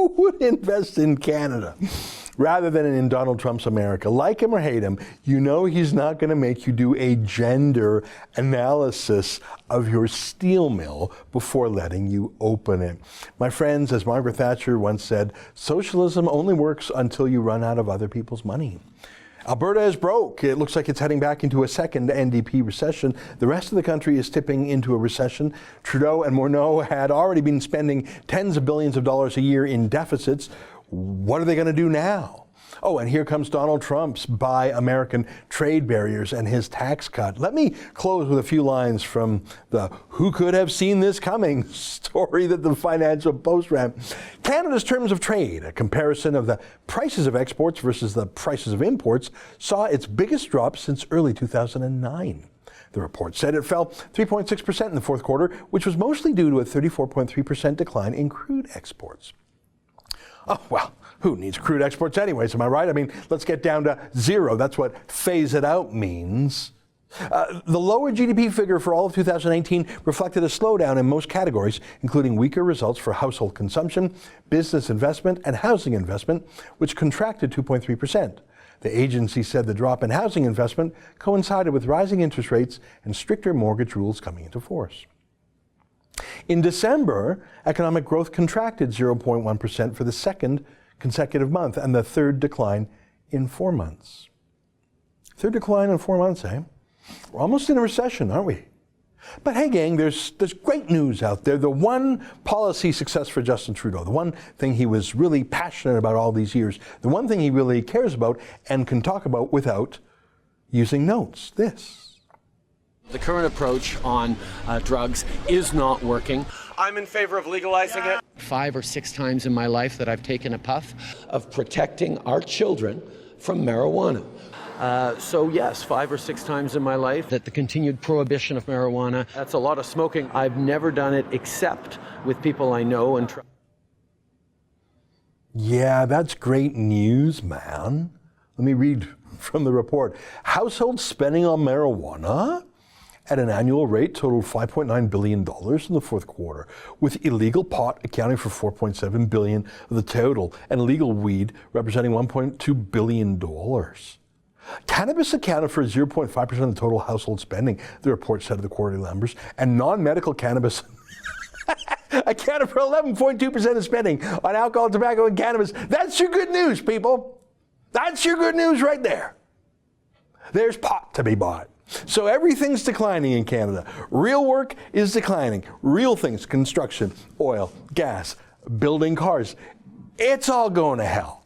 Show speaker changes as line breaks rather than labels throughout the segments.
who would invest in Canada rather than in Donald Trump's America? Like him or hate him, you know he's not going to make you do a gender analysis of your steel mill before letting you open it. My friends, as Margaret Thatcher once said, socialism only works until you run out of other people's money. Alberta is broke. It looks like it's heading back into a second NDP recession. The rest of the country is tipping into a recession. Trudeau and Morneau had already been spending tens of billions of dollars a year in deficits. What are they going to do now? Oh, and here comes Donald Trump's Buy American trade barriers and his tax cut. Let me close with a few lines from the "Who could have seen this coming" story that the Financial Post ran. Canada's terms of trade, a comparison of the prices of exports versus the prices of imports, saw its biggest drop since early 2009. The report said it fell 3.6% in the fourth quarter, which was mostly due to a 34.3% decline in crude exports. Oh, well, who needs crude exports anyways, am I right? I mean, let's get down to zero. That's what phase it out means. The lower GDP figure for all of 2019 reflected a slowdown in most categories, including weaker results for household consumption, business investment, and housing investment, which contracted 2.3%. The agency said the drop in housing investment coincided with rising interest rates and stricter mortgage rules coming into force. In December, economic growth contracted 0.1% for the second consecutive month and the third decline in 4 months. Third decline in 4 months, eh? We're almost in a recession, aren't we? But hey, gang, there's great news out there. The one policy success for Justin Trudeau, the one thing he was really passionate about all these years, the one thing he really cares about and can talk about without using notes, this.
The current approach on drugs is not working.
I'm in favor of legalizing it.
5 or 6 times in my life that I've taken a puff of protecting our children from marijuana. So yes, 5 or 6 times in my life that the continued prohibition of marijuana, that's a lot of smoking. I've never done it except with people I know and trust.
Yeah, that's great news, man. Let me read from the report. Household spending on marijuana at an annual rate totaled $5.9 billion in the fourth quarter, with illegal pot accounting for $4.7 billion of the total and legal weed representing $1.2 billion. Cannabis accounted for 0.5% of the total household spending, the report said of the quarterly numbers, and non-medical cannabis accounted for 11.2% of spending on alcohol, tobacco, and cannabis. That's your good news, people. That's your good news right there. There's pot to be bought. So everything's declining in Canada. Real work is declining. Real things, construction, oil, gas, building cars, it's all going to hell.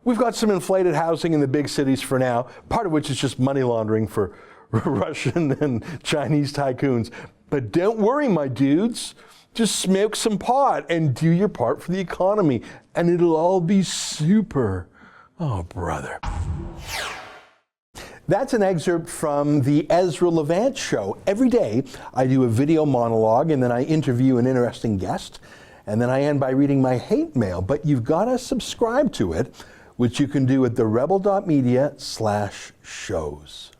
We've got some inflated housing in the big cities for now, part of which is just money laundering for Russian and Chinese tycoons. But don't worry, my dudes. Just smoke some pot and do your part for the economy, and it'll all be super. Oh, brother. That's an excerpt from the Ezra Levant show. Every day, I do a video monologue, and then I interview an interesting guest, and then I end by reading my hate mail. But you've got to subscribe to it, which you can do at therebel.media/shows.